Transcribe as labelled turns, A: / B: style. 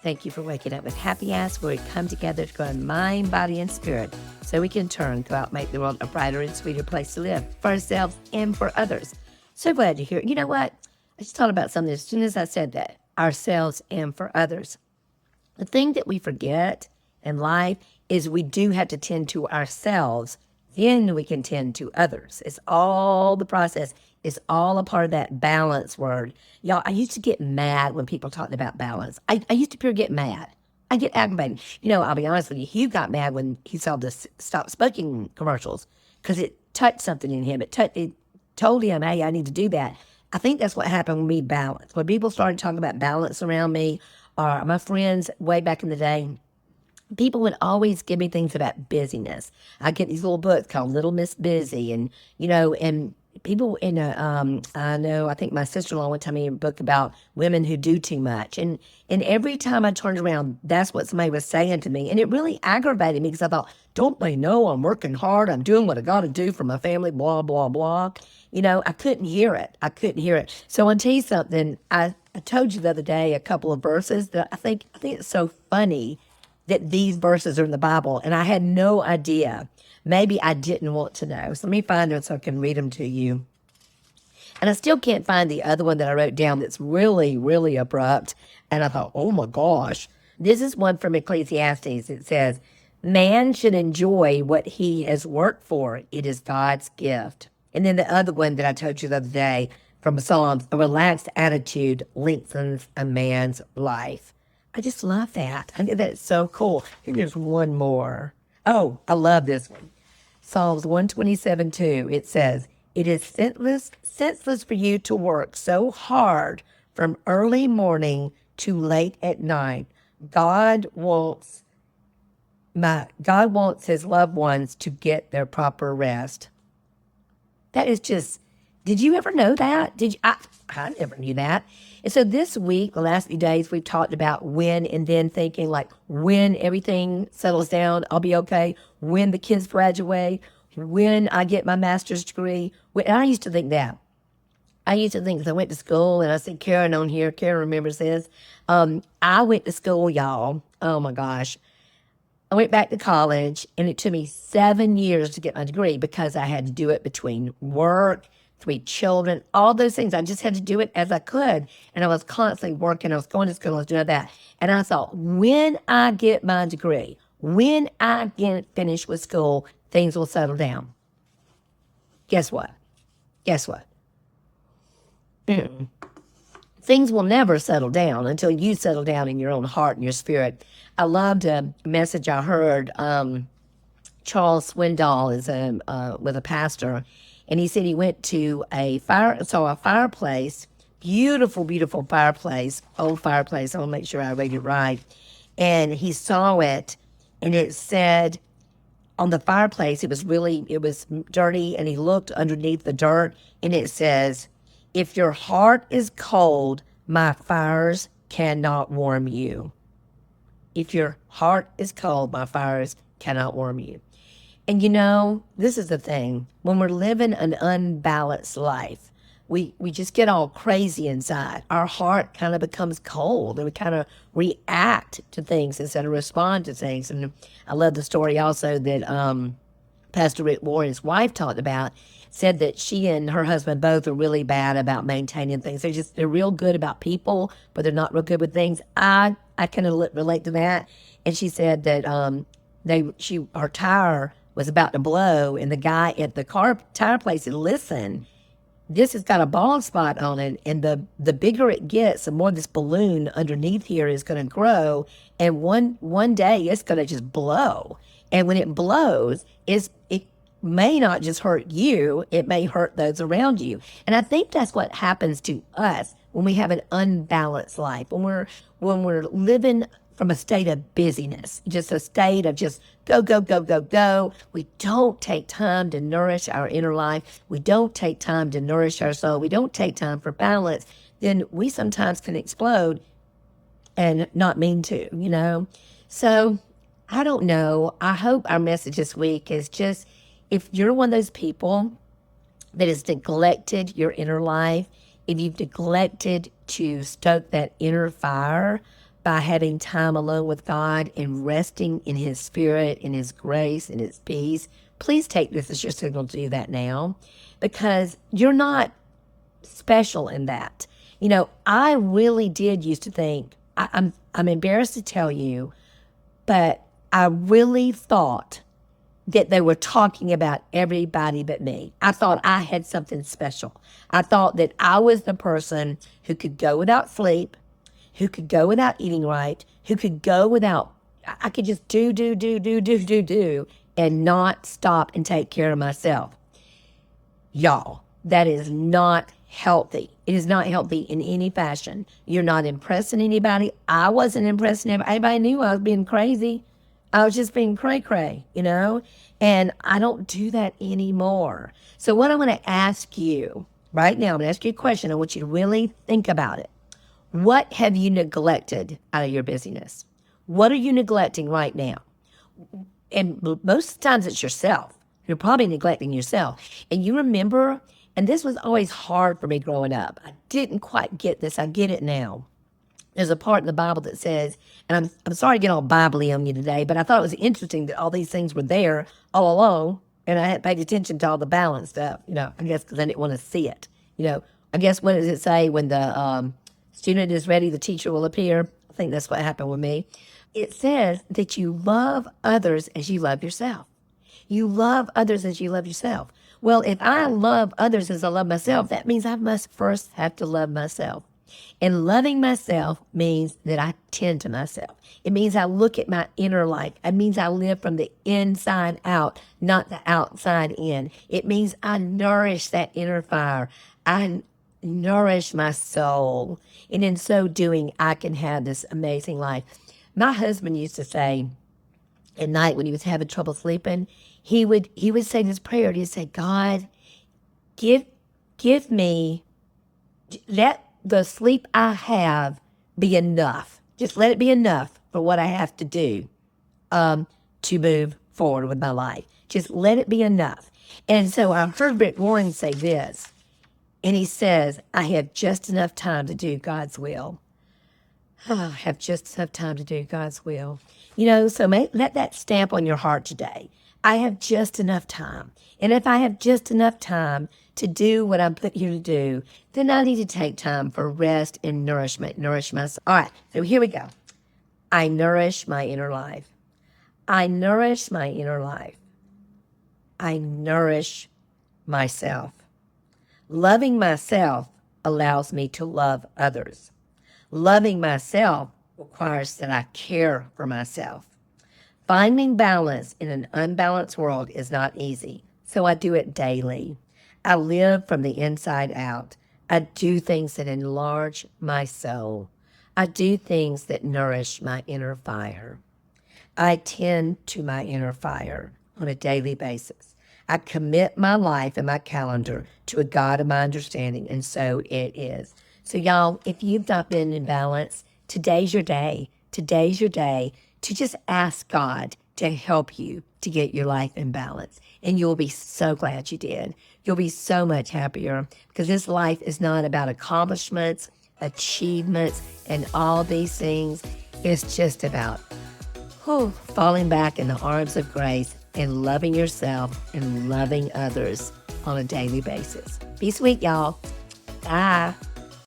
A: Thank you for waking up with Happy Ass, where we come together to grow in mind, body, and spirit so we can go out and make the world a brighter and sweeter place to live for ourselves and for others. So glad to hear. You know what? I just thought about something as soon as I said that, ourselves and for others. The thing that we forget in life is we do have to tend to ourselves, then we can tend to others. It's all the process. It's all a part of that balance word. Y'all, I used to get mad when people talked about balance. I used to pure get mad. I get aggravated. You know, I'll be honest with you, Hugh got mad when he saw the stop smoking commercials because it touched something in him. It told him, hey, I need to do that. I think that's what happened with me, balance. When people started talking about balance around me, or my friends way back in the day, people would always give me things about busyness. I get these little books called Little Miss Busy, and and people I know, I think my sister-in-law would tell me a book about women who do too much, and every time I turned around, that's what somebody was saying to me, and it really aggravated me because I thought, don't they know I'm working hard? I'm doing what I got to do for my family. Blah blah blah. I couldn't hear it. So I'll tell you something. I told you the other day a couple of verses that I think it's so funny that these verses are in the Bible, and I had no idea. Maybe I didn't want to know. So let me find them so I can read them to you. And I still can't find the other one that I wrote down that's really, really abrupt. And I thought, oh my gosh. This is one from Ecclesiastes. It says, man should enjoy what he has worked for. It is God's gift. And then the other one that I told you the other day from Psalms, a relaxed attitude lengthens a man's life. I just love that. I think that's so cool. Here's one more. Oh, I love this one. Psalms 127:2. It says, it is senseless for you to work so hard from early morning to late at night. God wants his loved ones to get their proper rest. That is just, did you ever know that? I never knew that. And so this week, the last few days, we've talked about when, and then thinking like when everything settles down, I'll be okay. When the kids graduate, when I get my master's degree. And I used to think that. I used to think, because I went to school, and I see Karen on here. Karen remembers this. I went to school, y'all. Oh my gosh. I went back to college, and it took me 7 years to get my degree because I had to do it between work, 3 children, all those things. I just had to do it as I could. And I was constantly working. I was going to school. I was doing that. And I thought, when I get my degree, when I get finished with school, things will settle down. Guess what? Things will never settle down until you settle down in your own heart and your spirit. I loved a message I heard. Charles Swindoll is with a pastor, and he said he went to a fireplace, beautiful, beautiful fireplace, old fireplace. I want to make sure I read it right. And he saw it, and it said on the fireplace, it was dirty, and he looked underneath the dirt, and it says, if your heart is cold, my fires cannot warm you. If your heart is cold, my fires cannot warm you. And this is the thing. When we're living an unbalanced life, we just get all crazy inside. Our heart kind of becomes cold, and we kind of react to things instead of respond to things. And I love the story also that Pastor Rick Warren's wife talked about, said that she and her husband both are really bad about maintaining things. They're real good about people, but they're not real good with things. I kind of relate to that. And she said that her tire was about to blow, and the guy at the tire place said, listen, this has got a bald spot on it, and the bigger it gets, the more this balloon underneath here is going to grow, and one day it's going to just blow. And when it blows, it may not just hurt you, it may hurt those around you. And I think that's what happens to us when we have an unbalanced life, when we're living from a state of busyness, just a state of just go, go, go, go, go. We don't take time to nourish our inner life. We don't take time to nourish our soul. We don't take time for balance. Then we sometimes can explode and not mean to, So I don't know. I hope our message this week is just, if you're one of those people that has neglected your inner life, if you've neglected to stoke that inner fire, by having time alone with God and resting in His Spirit, in His grace, in His peace. Please take this as your signal to do that now, because you're not special in that. I really did used to think, I'm embarrassed to tell you, but I really thought that they were talking about everybody but me. I thought I had something special. I thought that I was the person who could go without sleep, who could go without eating right, who could go without, I could just do, and not stop and take care of myself. Y'all, that is not healthy. It is not healthy in any fashion. You're not impressing anybody. I wasn't impressing anybody. Everybody knew I was being crazy. I was just being cray-cray, and I don't do that anymore. So what I'm going to ask you right now, I'm going to ask you a question. I want you to really think about it. What have you neglected out of your busyness? What are you neglecting right now? And most of the times it's yourself. You're probably neglecting yourself. And you remember, and this was always hard for me growing up. I didn't quite get this. I get it now. There's a part in the Bible that says, and I'm sorry to get all Bible-y on you today, but I thought it was interesting that all these things were there all along, and I hadn't paid attention to all the balance stuff, I guess because I didn't want to see it. I guess what does it say when the student is ready, the teacher will appear? I think that's what happened with me. It says that you love others as you love yourself. You love others as you love yourself. Well, if I love others as I love myself, that means I must first have to love myself. And loving myself means that I tend to myself. It means I look at my inner life. It means I live from the inside out, not the outside in. It means I nourish that inner fire. I nourish my soul. And in so doing, I can have this amazing life. My husband used to say at night when he was having trouble sleeping, he would say this prayer. He'd say, God, give me, let the sleep I have be enough. Just let it be enough for what I have to do to move forward with my life. Just let it be enough. And so I heard Rick Warren say this, and he says, I have just enough time to do God's will. I have just enough time to do God's will. So let that stamp on your heart today. I have just enough time. And if I have just enough time to do what I'm put here to do, then I need to take time for rest and nourishment, nourish myself. All right, so here we go. I nourish my inner life. I nourish my inner life. I nourish myself. Loving myself allows me to love others. Loving myself requires that I care for myself. Finding balance in an unbalanced world is not easy, so I do it daily. I live from the inside out. I do things that enlarge my soul. I do things that nourish my inner fire. I tend to my inner fire on a daily basis. I commit my life and my calendar to a God of my understanding, and so it is. So y'all, if you've not been in balance, today's your day. Today's your day to just ask God to help you to get your life in balance. And you'll be so glad you did. You'll be so much happier because this life is not about accomplishments, achievements, and all these things. It's just about falling back in the arms of grace and loving yourself and loving others on a daily basis. Be sweet, y'all. Bye.